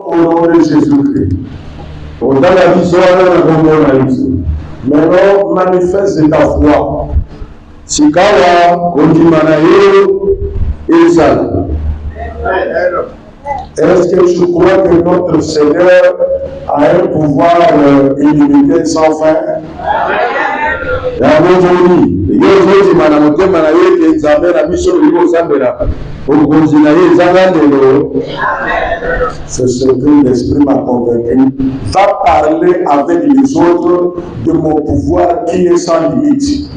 au nom de Jésus-Christ. Dans la vision, maintenant, manifeste ta foi. Sikawa, Kondimanayo, et ça. Est-ce que tu crois que notre Seigneur a un pouvoir illimité sans fin? C'est ce que l'Esprit m'a convaincu. Va parler avec les autres de mon pouvoir qui est sans limite.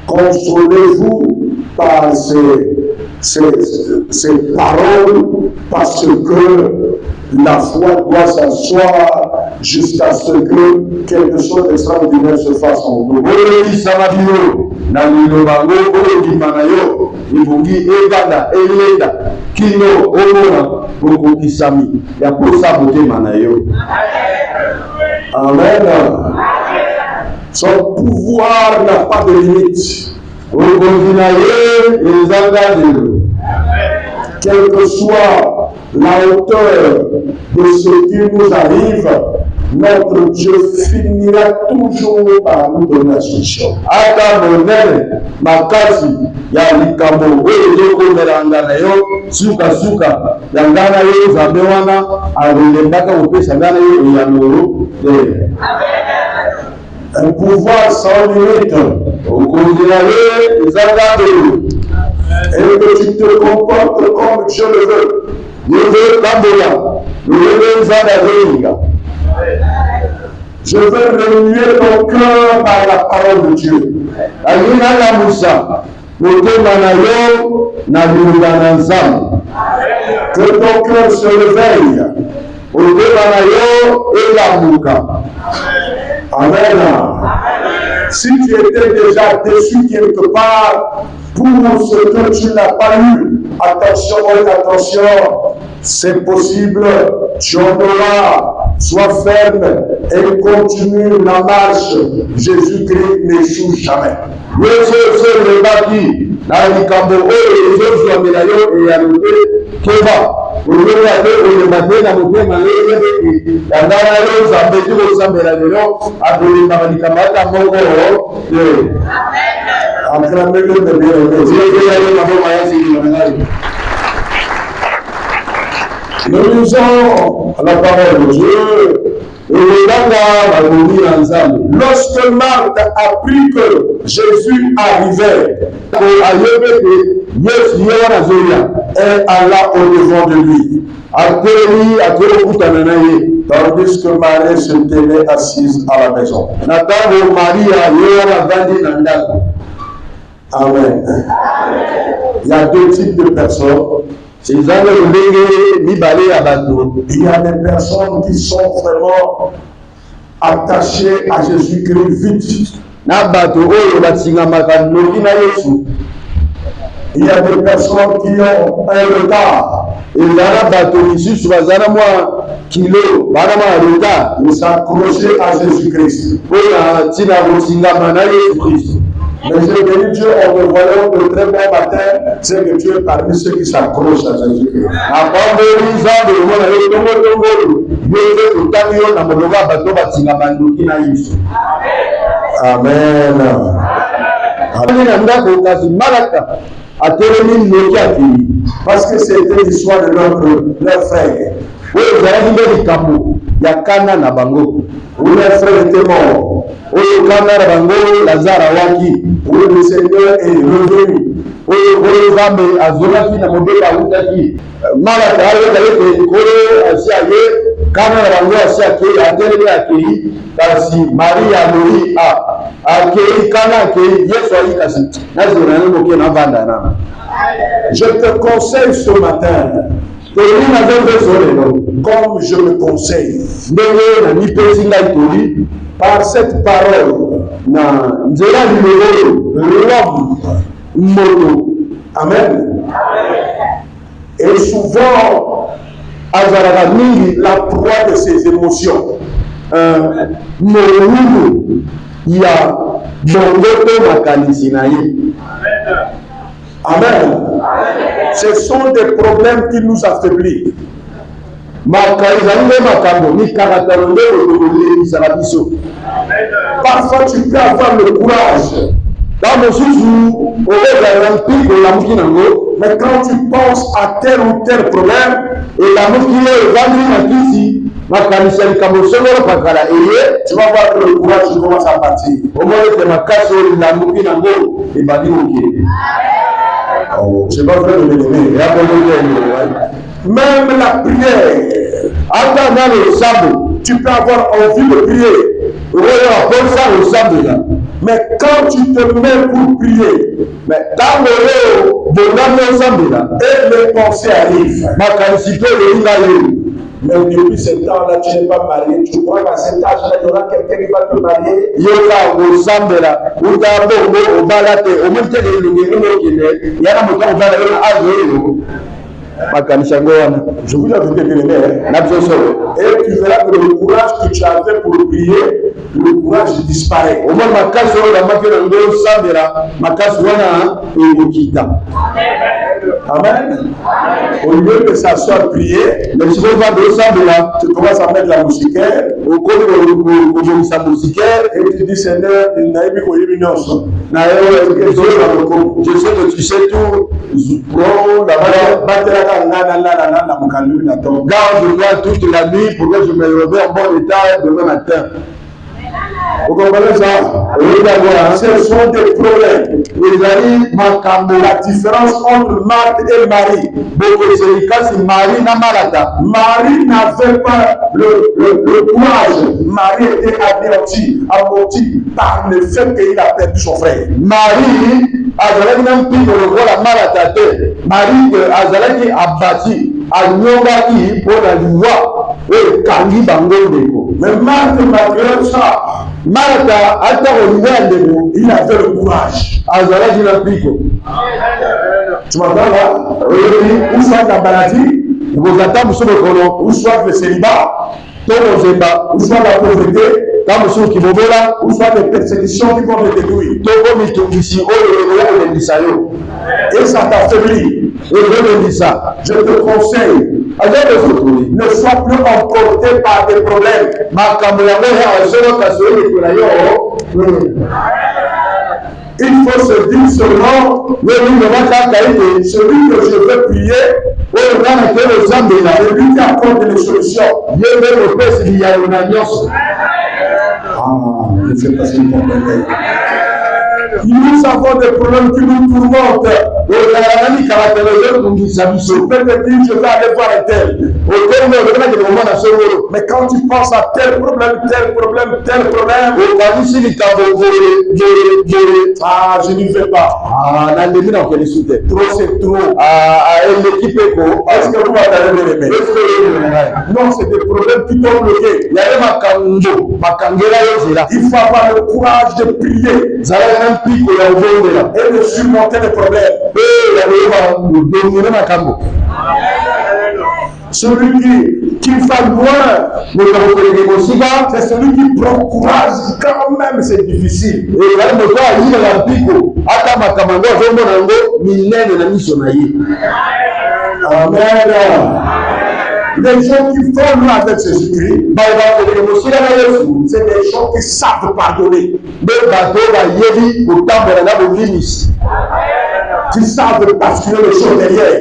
Consolez-vous par ces paroles, parce que la foi doit s'asseoir jusqu'à ce que quelque chose d'extraordinaire se fasse en nous. Amen. Son pouvoir n'a pas de limite. Quelle que soit la hauteur de ce qui nous arrive, notre Dieu finira toujours par nous donner la solution. Un pouvoir sans limite. Et que tu te comportes comme Dieu le veut. Je veux remuer ton cœur par la parole de Dieu. Que ton cœur se réveille. Amen. Si tu étais déjà déçu quelque part pour ce que tu n'as pas eu, attention, c'est possible, tu en auras. Sois ferme et continue la marche. Jésus-Christ n'échoue jamais. Nous lisons la parole de Dieu. Lorsque Marthe apprit que Jésus arrivait, elle alla au-devant de lui. Tandis que Marie se tenait assise à la maison. Amen. Il y a deux types de personnes. Il y a des personnes qui sont vraiment attachées à Jésus-Christ vite. Il y a des personnes qui ont un retard. Ils s'accrochent à Jésus-Christ. Mais j'ai béni Dieu en me voyant de très bon matin, c'est que tu es parmi ceux qui s'accrochent à Jésus-Christ. Amen. Parce que c'était l'histoire de leur frère. Où les frères étaient morts. Où le Seigneur est revenu. Je te conseille ce matin, comme je me conseille, par cette parole, l'homme, amen. Et souvent, la proie de ses émotions. Il y a Amen. Ce sont des problèmes qui nous affaiblissent. Parfois tu peux avoir le courage. Mais quand tu penses à tel ou tel problème, tu vas voir que le courage commence à partir. Oh, c'est pas vrai de m'aimer. Même la prière, tu peux avoir envie de prier. Mais quand tu te mets pour prier, et les pensées arrivent. Mais depuis ce temps-là, tu n'es pas marié. Tu crois qu'à cet âge-là, il y aura quelqu'un qui va te marier? Je vous avais bien aimé. Et tu verras que le courage que tu avais pour prier, le courage disparaît. Amen. Au lieu que ça soit prié, tu commences à mettre la musique et tu dis Seigneur, je sais que tu sais tout. Garde toute la nuit pour que je me réveille en bon état demain matin. Vous comprenez ça? Ce sont des problèmes. La différence entre Marthe et Marie. Marie n'avait pas le courage. Marie était anéantie par le fait qu'il a perdu son frère. Marie mais Marthe, malgré ça, il avait le courage. Tu m'entends là? Ou soit la maladie, ou soit le célibat, ou soit la pauvreté, ou soit des persécutions qui vont te détruire. Et ça t'affaiblit. Je te conseille, ne sois plus emporté par des problèmes. Il faut se dire seulement, celui que je veux prier, celui qui apporte des solutions. Je ne sais pas si vous comprenez. Nous avons des problèmes qui nous tourmentent. Je peux te dire, je vais aller voir un tel. Mais quand tu penses à tel problème, ah, je n'y vais pas. Trop, c'est trop. Est-ce que vous m'avez aimé? Non, c'est des problèmes qui t'ont bloqué. Il faut avoir le courage de prier et de surmonter les problèmes. Celui qui va loin, c'est celui qui prend courage quand même, c'est difficile. Amen. Les gens qui font loin avec Jésus-Christ, c'est des gens qui savent pardonner. Qui savent basculer les choses derrière.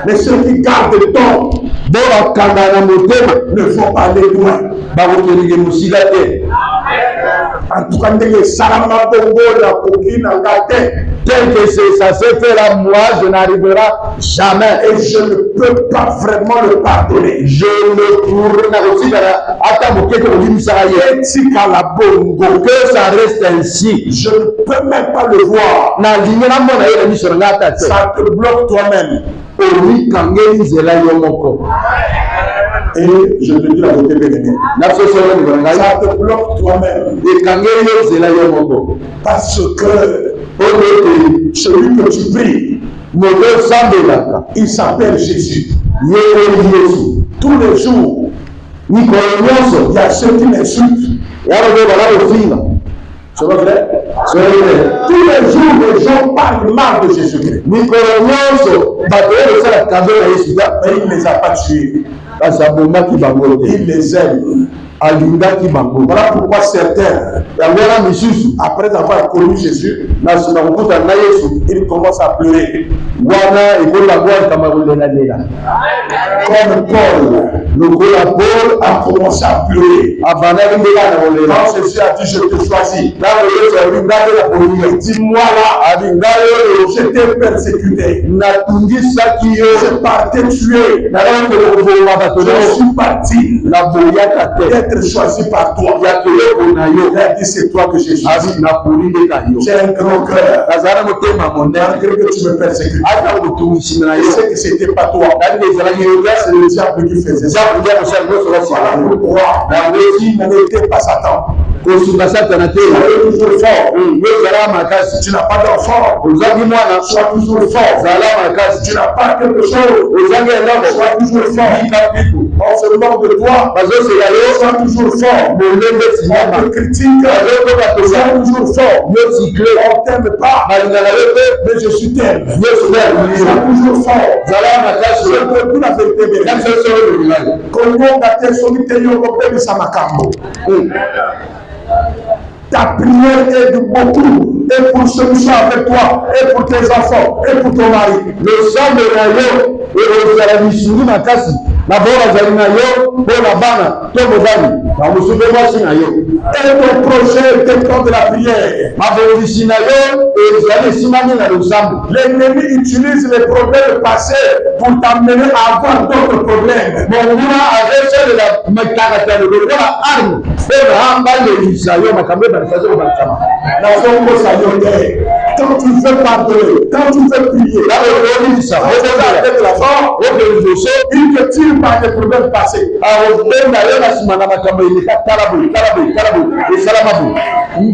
Mais ceux qui gardent le temps ne vont pas aller loin. En tout cas, tel que ça s'est fait là, moi, je n'arriverai jamais. Et je ne peux pas vraiment le pardonner. Je ne pourrai que ça reste ainsi. Je ne peux même pas le voir. Ça te bloque toi-même. Et je te dis la vérité, bien-aimé. Ça te bloque toi-même. Parce que celui que tu pries, il s'appelle Jésus. Tous les jours, y a ceux qui m'insultent. C'est vrai? Tous les jours, les gens parlent mal de Jésus-Christ. Mais il ne les a pas tués. Il les aime. Voilà pourquoi certains, après avoir connu Jésus, ils commencent à pleurer. Comme Paul a commencé à pleurer. Quand Jésus a dit je te choisis, dis-moi là, j'étais persécuté. Je partais tuer. Je suis parti d'être choisi par toi. Il a dit c'est toi que j'ai choisi. J'ai un grand cœur. Malgré que tu me persécutes. Je sais que c'était pas toi. C'est le diable qui faisait ça. Voilà pourquoi on n'était pas Satan. Toujours fort. Tu n'as pas d'enfant. Sois toujours fort. Tu n'as pas quelque chose. Sois toujours fort. On se moque de toi. Sois toujours fort. On te critique. Sois toujours fort. On ne t'aime pas. Mais je suis t'aime. Sois toujours fort. Je ne peux plus la vérité. Ta prière aide beaucoup, et pour ceux qui sont avec toi, et pour tes enfants, et pour ton mari. Le sang de Rayo et la Missouri Makasi, la bonne Zalinayo, bonne Bana, Tomobani, la Moussoubé. Et ton projet est contre la prière. Ma Borisinayo et les années Simani dans le Zambo. L'ennemi utilise les problèmes passés pour t'amener à avoir d'autres problèmes. Mon nom avait fait de la Makara de la arme. Et la Hamba de l'Isayo, Makamé, dans le Fazo, dans le Sama. La Zongo Sayote. Quand tu veux pardonner, quand tu veux prier, là, on dit ça. Avec la force, il te tire par des problèmes passés. Je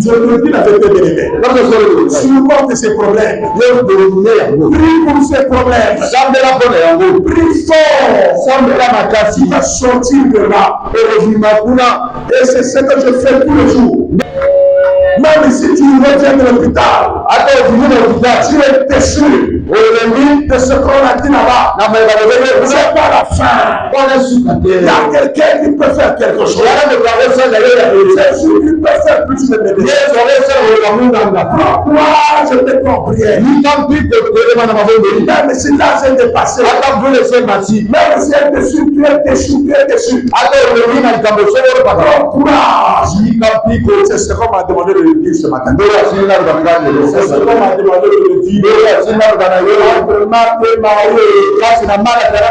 te dis la vérité de l'Éternel. Supporte ces problèmes. Prie pour ces problèmes. Prie fort. Tu vas sortir de là. Et c'est ce que je fais tous les jours. Même si tu reviens de l'hôpital, tu es déçu de ce qu'on a dit là-bas. C'est pas la fin. Il y a quelqu'un qui peut faire quelque chose. Jésus qui peut faire plus de médecins. Pourquoi je te prière? Même si l'âge est dépassé, même si elle est déçue, tu es déçu, tu es déçu. Courage. C'est ce qu'on m'a demandé de le dire ce matin. C'est ce qu'on m'a demandé de le dire.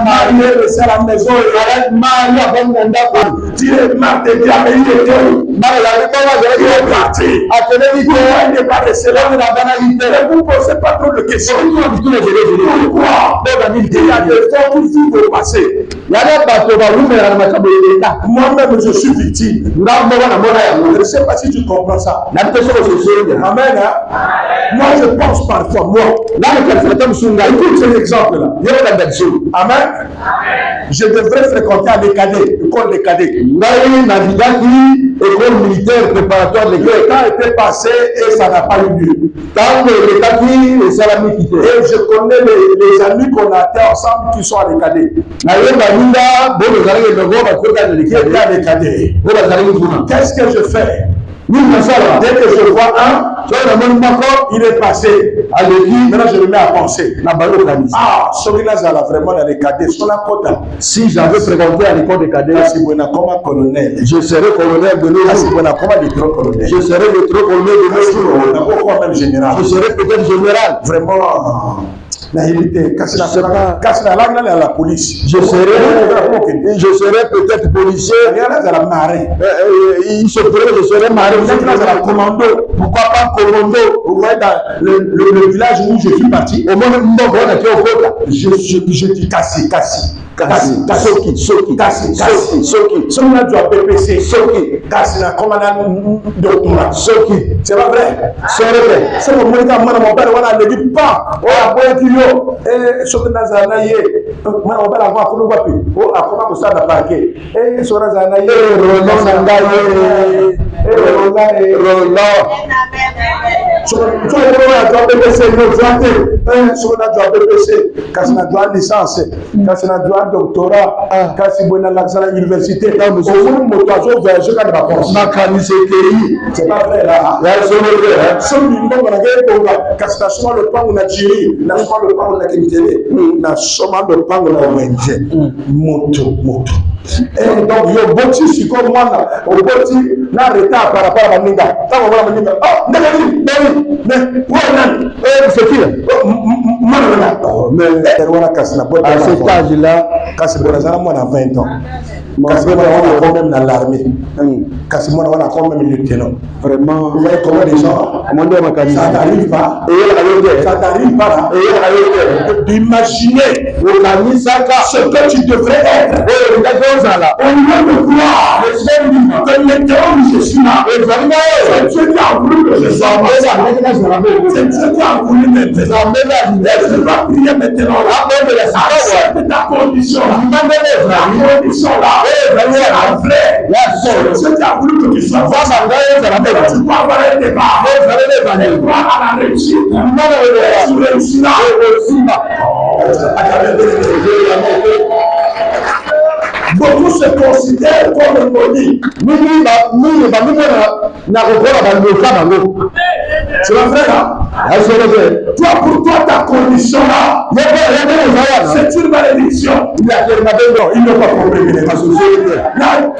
Marie est laissée à la maison et Dieu m'a dit il est parti. Il n'est pas resté là. Ne vous posez pas trop de questions. Pourquoi? Il y a des fois qui vivent au passé. Moi-même, je suis victime. Je ne sais pas si tu comprends ça. Amen. Moi, je pense parfois, moi. Écoute cet exemple-là. Amen. Je devrais fréquenter à l'ECADé, l'école des cadets. École militaire préparatoire de guerre. Le temps était passé et ça n'a pas eu lieu. Et je connais les amis qu'on a été ensemble qui sont à l'ECADé. Qu'est-ce que je fais? Dès que je vois un, il est passé. Maintenant, je me mets à penser. Ah, celui-là, vraiment dans les cadets. Si j'avais fréquenté à l'école des cadets, je serais colonel de nos jours. Je serais le colonel de nos jours. Je serais peut-être général. Vraiment. La police. Je serais peut-être policier. Il se pourrait que je serais marin. Commando. Pourquoi pas commando? Vous voyez dans le village où je suis parti. Au moment où je dis Kassi. Celui-là du PPC. Kassi, la commandant doctorat. C'est pas vrai. C'est le moment où mon père ne dit pas. yo soki nazala na ye mwana mobali ango akomi wapi akoma kosala na parke soki nazala na ye rono na ngai rono soki nazwa bbc nozwa te soki nazwa bbc kasi nazwa licence kasi nazwa doctorat kasi boye nalakisa na université omoni moto azovoyage kaka na bakonmakanisi ekei c'est pas vrai là soki mbongo na ngai ebonga kasi nasoma lopango na jiri nasoma lopango na kimitele nasoma lopango na wenje moto donc yo boti sikoyo mwana oboti na retard par rapport à baninga ntango omona baninga ndenge nani sekile wana kasi na bota à cet âge là kasi bona zana mwana 20 ans kasi mwana wana quand même dans l'armée kasi mwana wana quand même lieutenant vraiment vous voyez comment les gens ça n'arrive pas ça n'arrive pas d'imaginer ce que tu devrais être au lieu de croire que l'éternel je suis là c'est Dieu qui a voulu que je sois c'est Dieu qui a voulu m'aider je dois prier maintenant accepte ta condition la condition là c'est la vraie c'est Dieu qui a voulu que tu sois tu dois avoir un débat et croire à la réussite tu réussiras beaucoup se considèrent comme impoli. C'est la vraie là. Toi, pour toi, ta condition là, c'est une malédiction. Il n'a pas compris.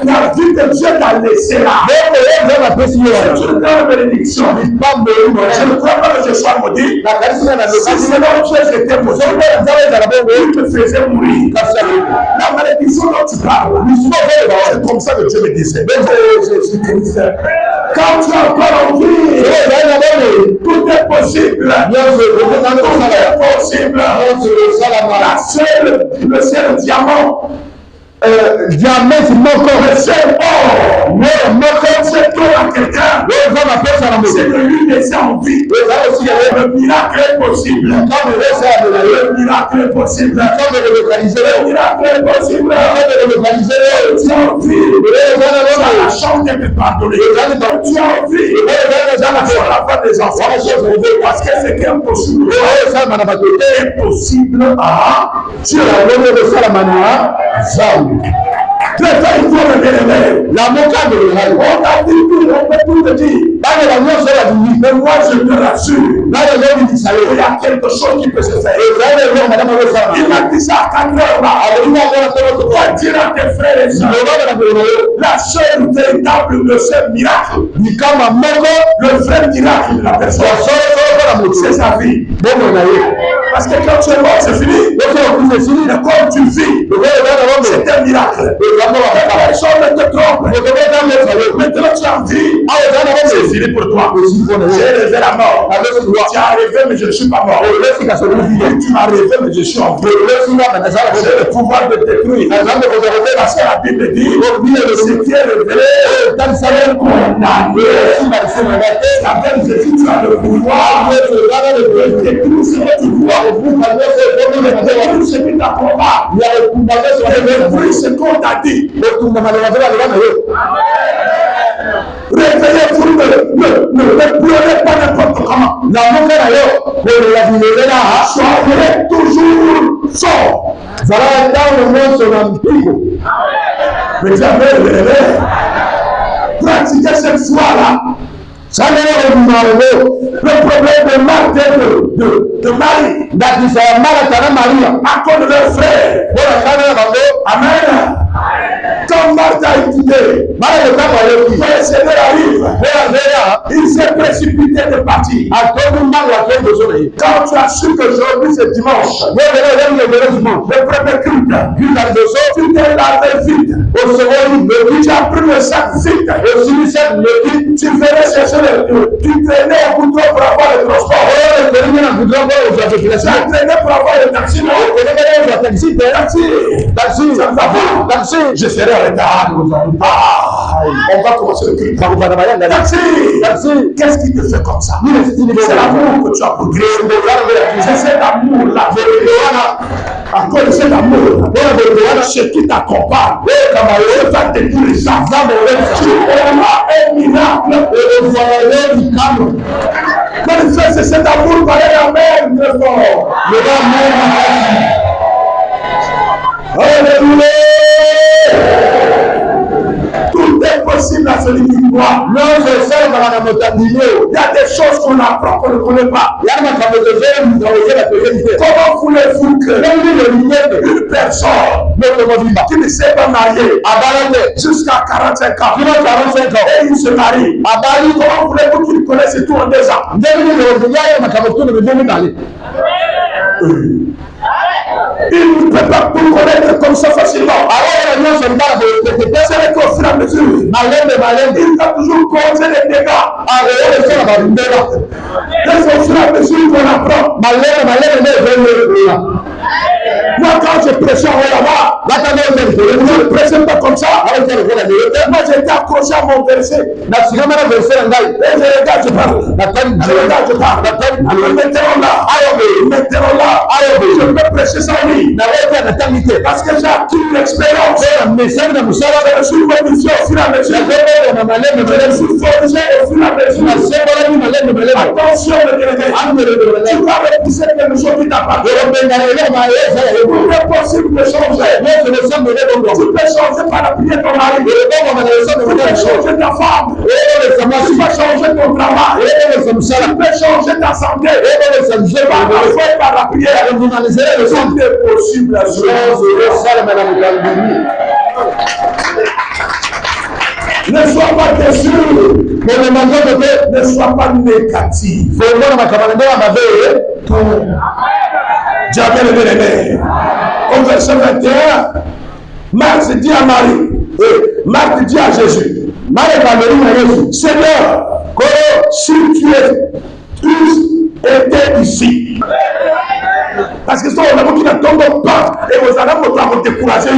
La vie de Dieu t'a laissé là. C'est une grande malédiction. Je ne crois pas que je sois maudit. Si c'est là où j'étais maudit, il me faisait mourir. La malédiction dont tu parles, c'est comme ça que Dieu me disait. Quand tu as encore envie, tout est possible. Tout est possible. Le ciel diamant. Diamant, c'est mon corps. Le ciel or. Mon corps, c'est toi à quelqu'un. C'est de lui laisser en vie. Le miracle est possible. Le miracle est possible. Le miracle est possible. Tu as envie. Tu as la chance d'être pardonné. Tu as envie. Tu as la chance d'avoir des enfants. Parce que c'est impossible. Impossible à Dieu. Très il faut le révéler. La montagne de l'État. On t'a dit tout, on peut tout te dire. Mais moi je te rassure. Il y a quelque chose qui peut se faire. Il a dit ça à 4 heures là. Il va dire à tes frères et sœurs. La seule véritable, le seul miracle. Le vrai miracle de la personne. C'est sa vie. Parce que quand tu es mort, c'est fini. Mais quand tu vis, c'est un miracle. La personne ne te trompe. Maintenant tu as dit, c'est fini pour toi. J'ai rêvé la mort. Tu as rêvé, mais je ne suis pas mort. Tu m'as rêvé, mais je suis en vie. J'ai le pouvoir de détruire. Parce que la Bible dit, ce qui est révélé, c'est condamné. Avec Jésus, tu as le pouvoir de détruire ce que tu vois. Détruire ce qui t'apprendra. Détruire ce qu'on t'a dit. Réveillez-vous, ne pleurez pas n'importe comment. Soyez toujours fort. Mais jamais réveillez. Pratiquez cette foi-là. Le problème de Marthe et de Marie, à cause de leur frère. Amen. Quand Marthe a étudié, le Seigneur arrive, il s'est précipité de partir. Quand tu as su qu'aujourd'hui c'est dimanche, le premier culte, tu t'es lavé vite. Tu as pris le sac vite. Tu venais chercher tu traînais au bout pour avoir le transport. Tu as traîné pour avoir le taxi. Taxi. Je serai en retard. On va commencer le culte. Qu'est-ce qui te fait comme ça? C'est l'amour que tu as pour Christ. C'est cet amour-là. À cause de cet amour, ce qui t'accompagne, ce va te dire les gens. Tu auras un miracle et le voyage du calme. C'est cet amour, pareil, amen, très fort. Alléluia. Tout est possible à celui qui croit. Il y a des choses qu'on apprend qu'on ne connaît pas. Comment voulez-vous que une personne qui ne s'est pas mariée jusqu'à 45 ans et il se marie, comment voulez-vous qu'il connaisse tout en 2 ans? Il ne peut pas tout connaître comme ça facilement. C'est qu'au fur et à mesure, il va toujours causer des dégâts. C'est au fur et à mesure qu'on apprend. Moi, quand je prêchais en là-bas, je ne prêchais pas comme ça. Moi, j'étais accroché à mon verset. Et je regarde, je parle. Mettons là. Je peux prêcher sans lui. Parce que j'ai acquis l'expérience. Je suis forgé au fur et à mesure. Attention, tu vas repousser quelque chose qui t'appartient. Il est possible de changer. Tu peux changer par la prière ton mari. Tu peux changer ta femme. Tu peux changer ton travail. Tu peux changer ta santé. Par la prière. Tout est possible à changer. Ne sois pas déçu. Ne sois pas négatif. Diable le bien-aimé. Au verset 21, Marc dit à Marie, Marc dit à Jésus, Seigneur, si tu étais ici, parce que si on a beaucoup de tombe pas, et vous allez vous décourager.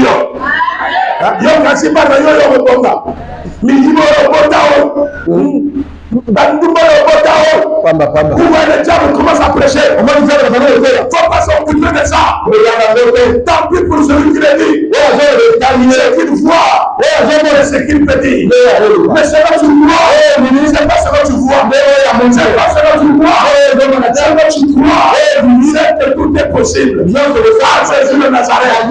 Pourquoi le diable commence à prêcher? Il ne faut pas s'occuper de ça. Tant pis pour celui qui le dit. Ce qu'il voit, ce qu'il peut dire. Mais c'est là que tu vois. C'est pas ce que tu vois. C'est pas ce que tu vois. C'est que tu crois. C'est que tout est possible. Jésus de Nazareth.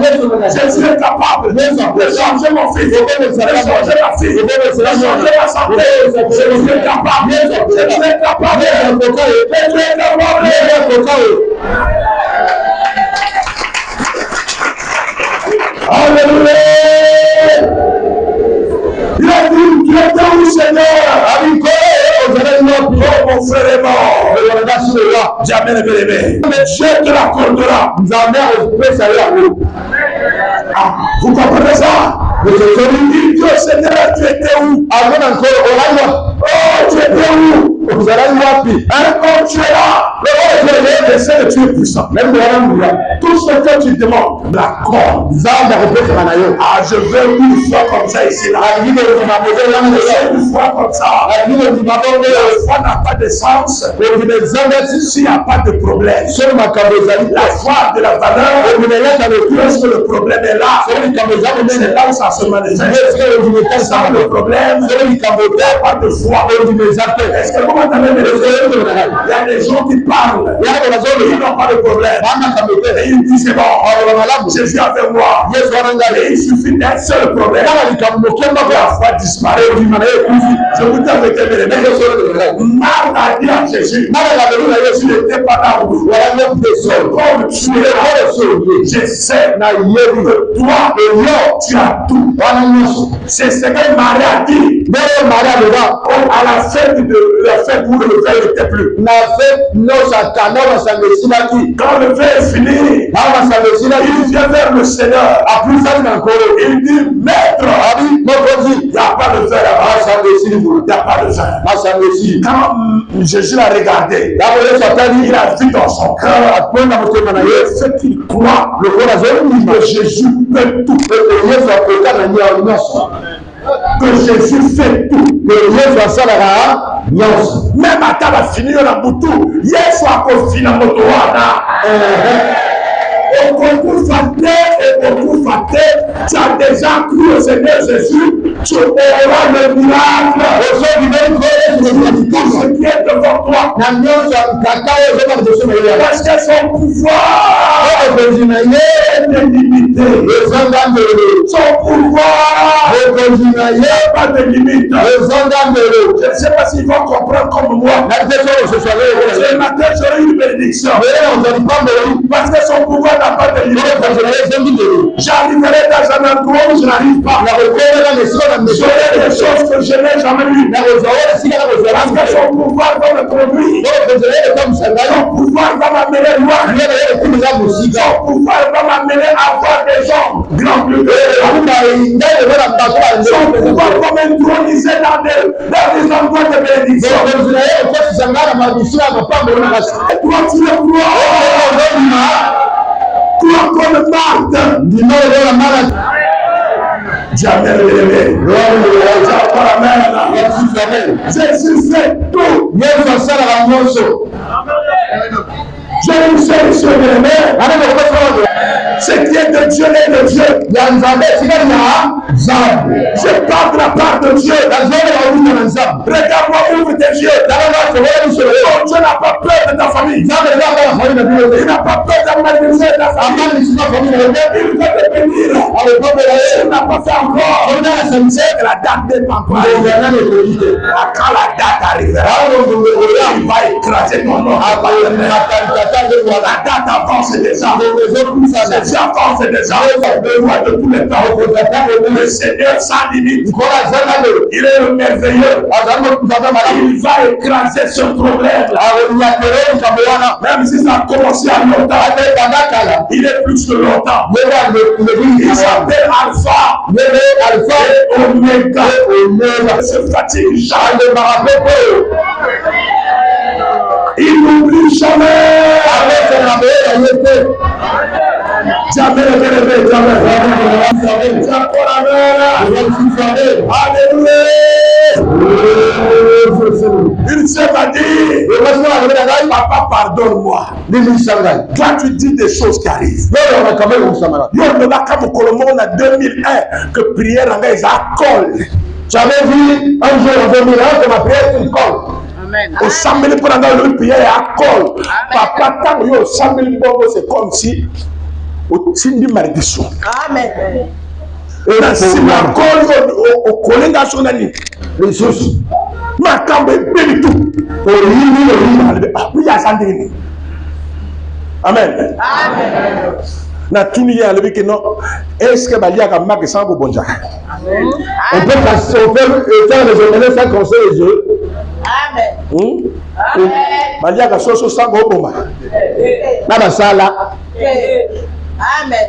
Jésus est capable de changer mon fils, de changer ma fille, de changer ma santé. Jésus est capable. Jésus est capable. Alléluia. Il a dit, tu étais où, Seigneur? Mon frère est mort. Jamais ne m'aimer. Dieu te l'accordera. Vous comprenez ça? Il dit au Seigneur, tu étais où? Oh, tu étais où? Quand tu es là, essaie de tuer puissant. Tout ce que tu demandes, d'accord. Je veux une fois comme ça ici. Une fois comme ça. La foi n'a pas de sens s'il n'y a pas de problème. La foi a de la valeur lorsque le problème est là. C'est là où ça se manifeste. Sans le problème, il n'y a pas de foi. Est-ce que vous m'entendez? Il y a des gens qui parlent. Ils n'ont pas de problème. Et ils disent c'est bon. Jésus avec moi. Et il suffit d'un seul problème. La foi disparaît. Je vous dis avec Marc a dit à Jésus, tu n'étais pas là où comme tu es là, je sais que toi et moi, tu as tout. C'est ce que Marie a dit. À la fête où le verre n'était plus. Quand le verre est fini, il vient vers le Seigneur. Il dit, Maître, il n'y a pas de verre là-bas. il n'y a pas de fin. Quand Jésus l'a regardé, il a vu dans son cœur ce qu'il croit, que Jésus peut tout. Que Jésus fait tout. Même à ta finir la boutou, Yesu a fini la moto. Au concours faté et au concours faté, tu as déjà cru au Seigneur Jésus, tu auras le miracle. Tout ce qui est devant toi. Parce que son pouvoir est illimité. Son pouvoir n'a pas de limite. Je ne sais pas s'ils vont comprendre comme moi. Ce matin, j'aurai une bénédiction. Parce que son pouvoir n'a pas de limite. J'arriverai dans un endroit où je n'arrive pas. J'aurai des choses que je n'ai jamais vues. Parce que son pouvoir va me conduire. Son pouvoir va m'amener loin. Son pouvoir va m'amener à voir des gens grands plus que son pouvoir va m'introniser dans des endroits de bénédiction. Et toi, tu le crois. Crois comme Marthe. Jamais levé. Jésus fait tout. Je vous sais, monsieur le ce qui est de Dieu est de Dieu. Je parle de la part de Dieu. Regarde-moi, ouvre tes yeux. Dieu n'a pas peur de ta famille. Il n'a pas peur d'améliorer ta famille. Il veut te bénir. Il n'a pas fait encore. La date n'est pas encore. Quand la date arrivera, il va écraser ton nom. La date avance déjà. Jésus avance déjà. Le roi de tous les temps. Le Seigneur sans limite. Il est merveilleux. Il va écraser ce problème. Même si ça a commencé à longtemps, il est plus que longtemps. Il s'appelle Alpha et Omega. Il se fatigue jamais. Il n'oublie jamais. Jamais. Alléluia. Il s'est dit, papa, pardonne-moi. Toi, tu dis des choses qui arrivent. Il y a 2001 que prière en Gaïsa colle. J'avais vu un jour en 2001 que ma prière colle. Au 100 000 pour le prière à col. Papa, tant que au 100 000 c'est comme si au Tindi malédiction. Amen. Et là, si ma col au collega sur la ligne, les choses, ma cambe est bien tout. Oui, il y a ça. Amen. Amen. Na tuni ya lebi que non. Est-ce que Balia a marqué sans vous bonja? On peut faire les journalistes sans conseil les yeux. Amen. Balia a soso sans vous bomba. Na sala. Amen.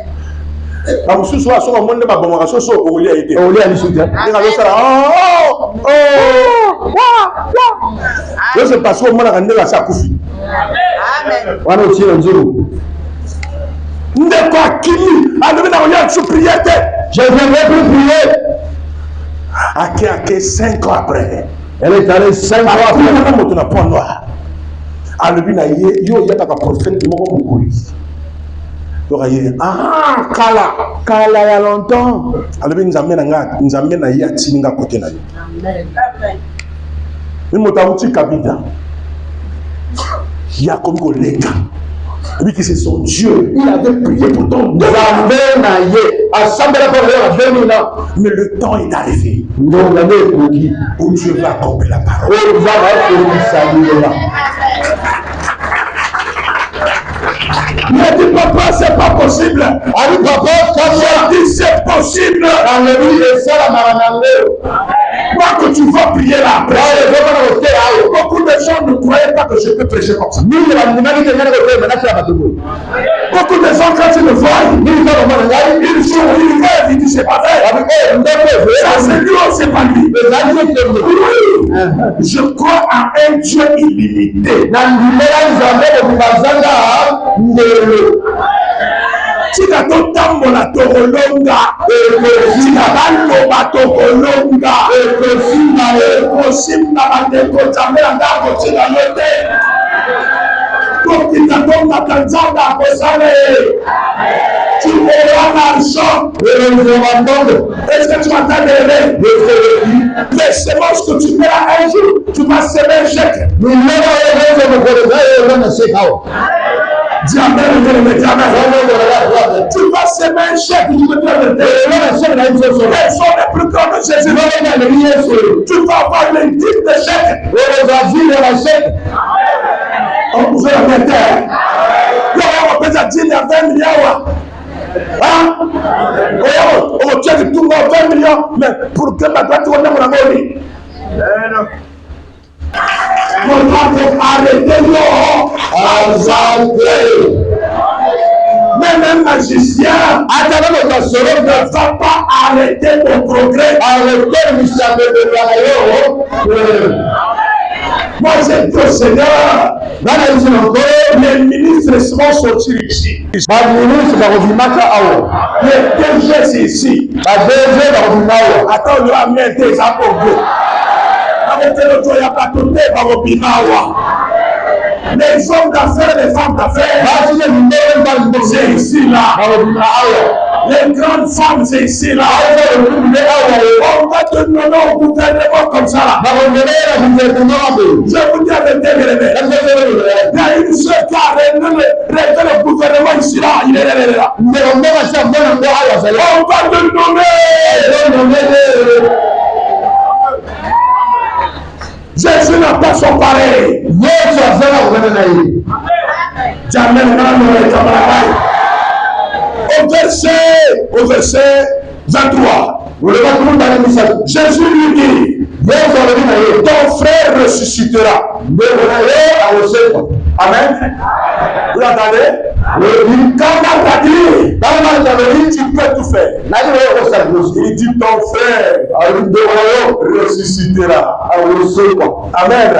Quand vous soyez sur le monde de ma bomba, soso au lieu été. Au lieu à l'issue. Je sais pas si on m'a rendu la sakoufi. Amen. On a aussi un jour. Je viendrai plus prier. Aké 5 ans après. Elle est allée 5 ans après. Kala ya longtemps. Nous amène à Yatinga côté. Il y a comme collègue. Lui qui c'est son Dieu, il avait prié pour ton Dieu. Mais le temps est arrivé où Dieu va accomplir la parole. Il a dit papa, c'est pas possible. Allez papa, il a dit c'est possible. Alléluia, c'est la maranatha. Moi que tu vas prier là après. Beaucoup de gens ne croyaient pas que je peux prêcher comme ça. Beaucoup de gens, quand ils me voient, ils disent c'est pas vrai. Ça c'est lui ou c'est pas lui. Je crois en un Dieu illimité. Tika totambola tokolonga tika baloba tokolonga ekosimba bandeko nzambe ndako tika yo te tokita tongaka nzambe akosala tu auras l'argent. Est-ce que tu m'entends lever? Les semences que tu mets un jour, tu vas semer un chèque. Dis amen, tu vas semer un chèque, tu peux te lever. Elles sont les plus grands de Jésus. Tu vas avoir les types de chèques. On pouvait la mettre. On peut dire 20 millions. Hein? Oh, tu as dit tout le monde 20 millions, mais pour que ma droite soit dans mon amour. Mon droit arrêtez-le. Mais même magicien, ne va pas arrêter mon progrès. Moi, j'ai dit au Seigneur, les ministres seront sortis ici. Les DG, c'est ici. Attends, on va mettre des apôtres. Les hommes d'affaires, les femmes d'affaires, c'est ici là. Les grandes femmes, c'est ici là. On va te nommer au gouvernement comme ça là. Je vous dis avec des réveils. Il y a une seule qui a réglé le gouvernement ici là. Il est là. On va te nommer. Jésus n'a pas son pareil. Au verset 23. Jésus lui dit, ton frère ressuscitera. Amen. Vous l'entendez? Quand on t'a dit, tu peux tout faire. Il dit ton frère ressuscitera. Amen.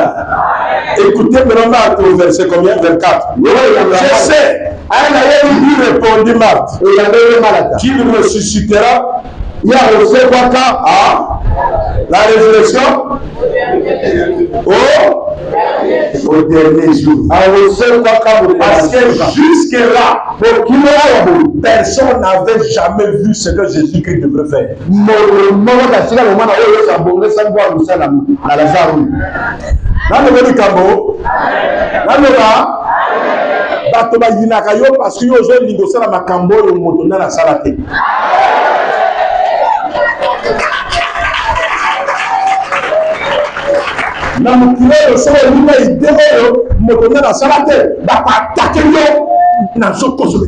Écoutez maintenant au verset combien? 24. Je sais. Il répondit Marthe qu'il ressuscitera. Il y a aussi quoi la résurrection au dernier jour. Parce que jusque-là, personne n'avait jamais vu ce que Jésus-Christ devrait faire. Bato bayinaka yo parce que yo zo ligosa na makambo yo moto na sala te. Na mukile yo so lina idego yo moto na sala te ba pa attaquer yo na soko so.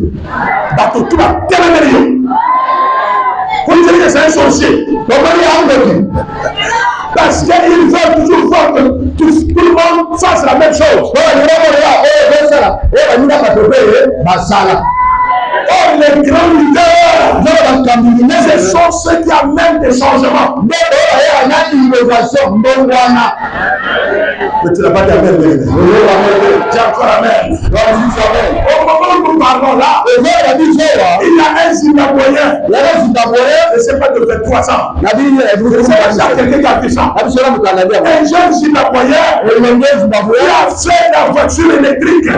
Bato tu ba telemere yo. Comme dire que c'est un sorcier. Donc il y a un parce qu'ils veulent toujours voir que tout le monde fasse la même chose. Oh, les grands leaders, ce sont ceux qui amènent des changements. Mais tu n'as pas d'amen. Tu as encore amen. Au moment où nous parlons là, il y a un Zimbabwéen. Je ne sais pas de 23 ans. C'est quelqu'un qui a fait ça. Un jeune Zimbabwéen qui a fait la voiture électrique.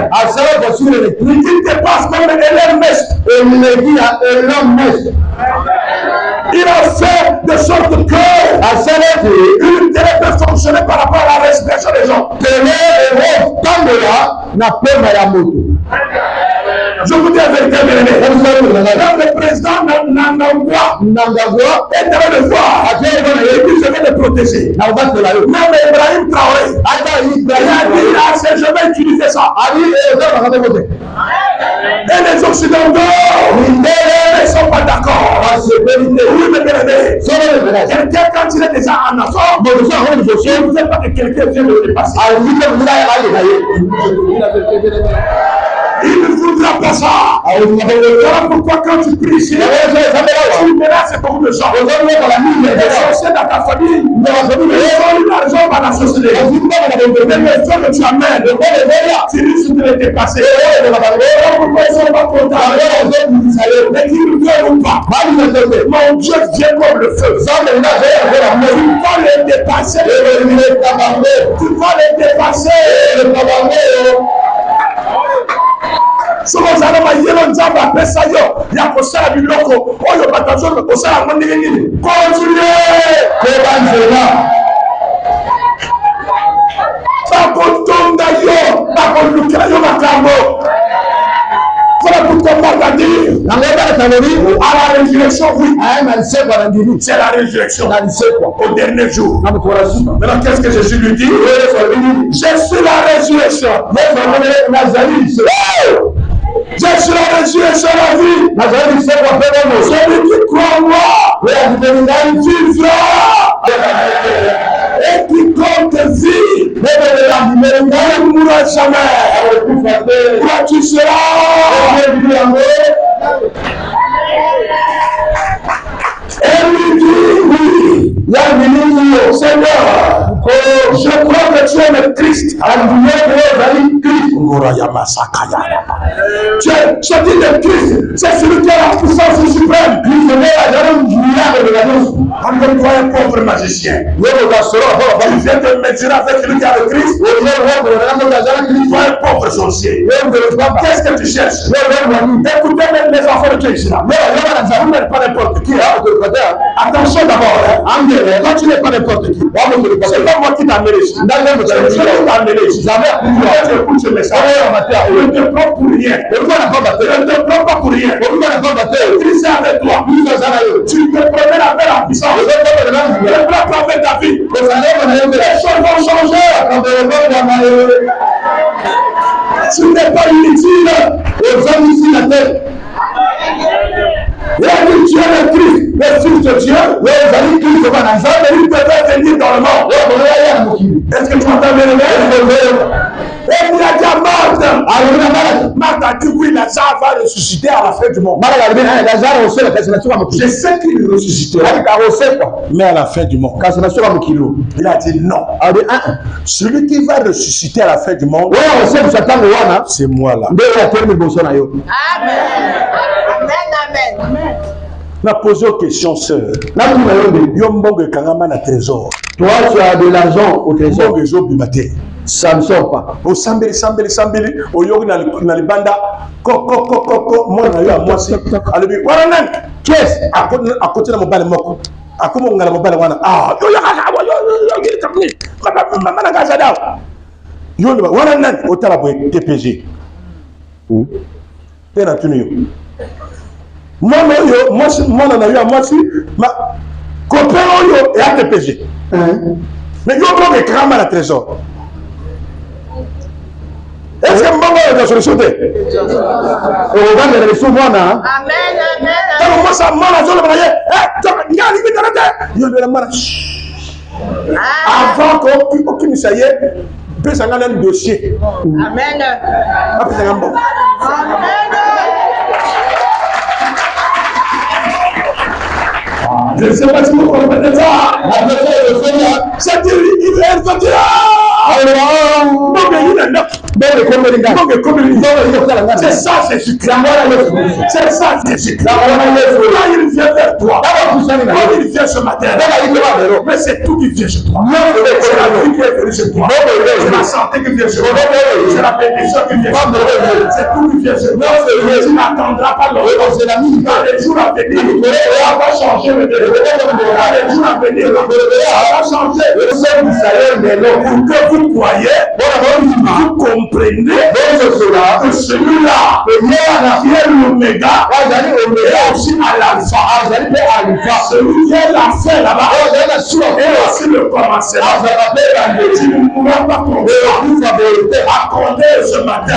Il dépasse même Elon Musk. Il a fait de sorte que une télé peut fonctionner par rapport à la respiration des gens. Je vous dis la vérité, le président Nangagwa est en train de voir et puis je vais le protéger. Même Ibrahim Traoré, il a dit, je vais utiliser ça. Et les Occidentaux ne sont pas d'accord. Oui, mais bien aimé. Quelqu'un, quand il est déjà en affaire, il ne veut pas que quelqu'un vienne le dépasser. Il ne voudra pas ça. Voilà pourquoi quand tu pries ici, tu menaces beaucoup de gens. Les sorciers dans ta famille, ils ont eu l'argent dans la société. Mais le fait que tu amènes, tu risques de les dépasser. Voilà pourquoi ils ne sont pas contents. Mais qu'ils ne veulent pas. Mon Dieu vient comme le feu. Tu vas les dépasser. Tu vas les dépasser. Souvent, ça va y aller, on va appeler ça yo. Il y a pour ça du loco. Oh, il y a pas de chose, mais pour ça, on va dire continuez. Pas qu'on tombe d'ailleurs, pas qu'on nous crée au macabre. Voilà pourquoi on va dire. À la résurrection, oui. C'est la résurrection. Au dernier jour. Maintenant, qu'est-ce que Jésus lui dit? Je suis la résurrection. Je suis la résurrection de la vie. Celui qui croit en moi, vivra. Et qui compte vie, ne mourra jamais. Toi, tu seras. Et lui dit, oui, Seigneur, je crois que tu es le Christ. Je dis le Christ, c'est celui qui a la puissance suprême. On ne croit un pauvre magicien. Tu viens de mesurer avec celui qui a le Christ. Tu es un pauvre sorcier. Qu'est-ce que tu cherches? Écoutez même les enfants de Dieu ici. Vous n'êtes pas n'importe qui. Attention d'abord. Quand tu n'es pas n'importe qui, c'est pas moi qui t'ai amené ici. C'est Dieu qui t'a amené ici. Écoute ce message. Ne te prends pour rien. Ne te prends pas pour rien. Christ est avec toi. Tu te promènes avec la puissance. Ne prends pas avec ta vie. Les choses vont changer. Tu n'es pas inutile. Aux hommes ici la terre. Il a dit tu es le Christ, le Fils de Dieu. Il devait venir dans le monde. Est-ce que tu m'entends bien? Et il a dit à Marthe. Marthe a dit oui, Lazare va ressusciter à la fin du monde. Je sais qu'il ressuscitera. Mais à la fin du monde. Il a dit non. Celui qui va ressusciter à la fin du monde, c'est moi là. Amen. On a posé une question, sœur. Toi, tu as de l'argent au trésor. Ça ne sort pas. Au sambeli, au yogi na libanda, moi na yo a moi si. Alebi, waranan. Qu'est-ce? À côté de mon bal moko. À comment on a mon bal wana. Ah, yo maman na gazada. Yo le waranan au talabo TPG. T'es na tunu. Moi na yo moi si ma copain yo et à TPG. Mais yo bloque écran à la trésor. Est-ce que Mbongo est la solution? Amen. Avant qu'aucune ça y est, peut un dossier. Amen. Je ne sais pas si vous comprenez ça. C'est-à-dire, il va dire. C'est ça, Jésus-Christ. C'est ça, Jésus-Christ. Là, il vient vers toi. Là, il vient ce matin. Mais c'est tout qui vient chez toi. C'est la vie qui est venue chez toi. C'est la santé qui vient chez toi. C'est la bénédiction qui vient chez toi. C'est tout qui vient chez toi. Tu n'attendras pas longtemps. C'est la vie. Dans les jours à venir, ça va changer. Dans les jours à venir, ça va changer. Pour que vous croyez, vous comprenez que celui-là qui est l'oméga et aussi à l'alpha. Celui qui est la fin là-bas et aussi voici le commencement. Tu ne mourras pas ton choix. Accordé ce matin.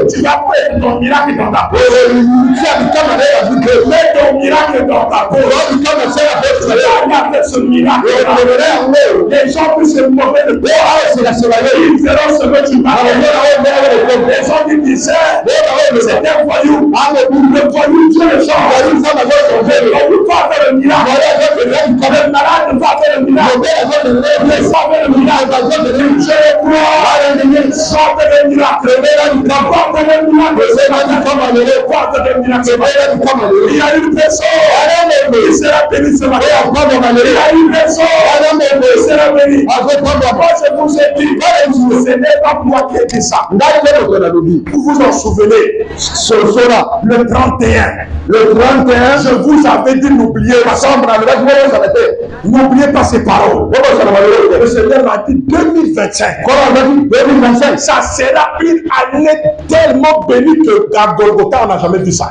Tu vas prendre ton miracle dans ta peau. Mets ton miracle dans ta peau. Regarde ce miracle. Les gens puissent se moquer de toi. Ils verront ce que tu vas faire. Les gens qui disaient, c'est un voyou. Le voyou, Dieu le change. On ne peut pas faire le miracle. Le malade ne va faire le miracle. Le sang fait le miracle. Je le crois. Sorte le miracle. Porte le miracle. Porte le miracle. Il y a une personne qui sera bénie ce matin. Il y a une personne qui sera bénie. Moi, je vous ai dit, ce n'est pas moi qui ai dit ça. Vous vous en souvenez, le 31. Le 31, je vous avais dit n'oubliez pas. N'oubliez pas ces paroles. Le Seigneur m'a dit 2025. Ça sera une année tellement bénie que à Golgotha, on n'a jamais vu ça.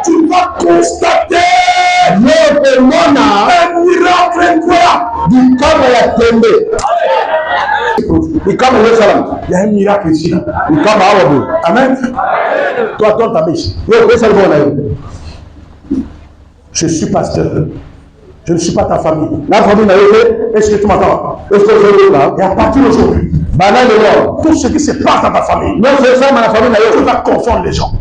Tu vas constater un miracle incroyable. Il y a un miracle ici. Amen. Toi, ta biche. Je suis pasteur. Je ne suis pas ta famille. La famille n'a été. Est-ce que tu m'entends? Est-ce que je suis là? Et à partir d'aujourd'hui, tout ce qui se passe dans ta famille, tu vas confondre les gens.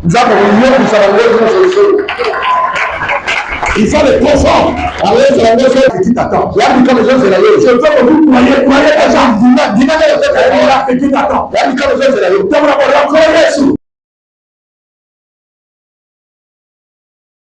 Il faut les confondre. Qui t'attend? Je veux que vous croyez les gens. Qui t'attend?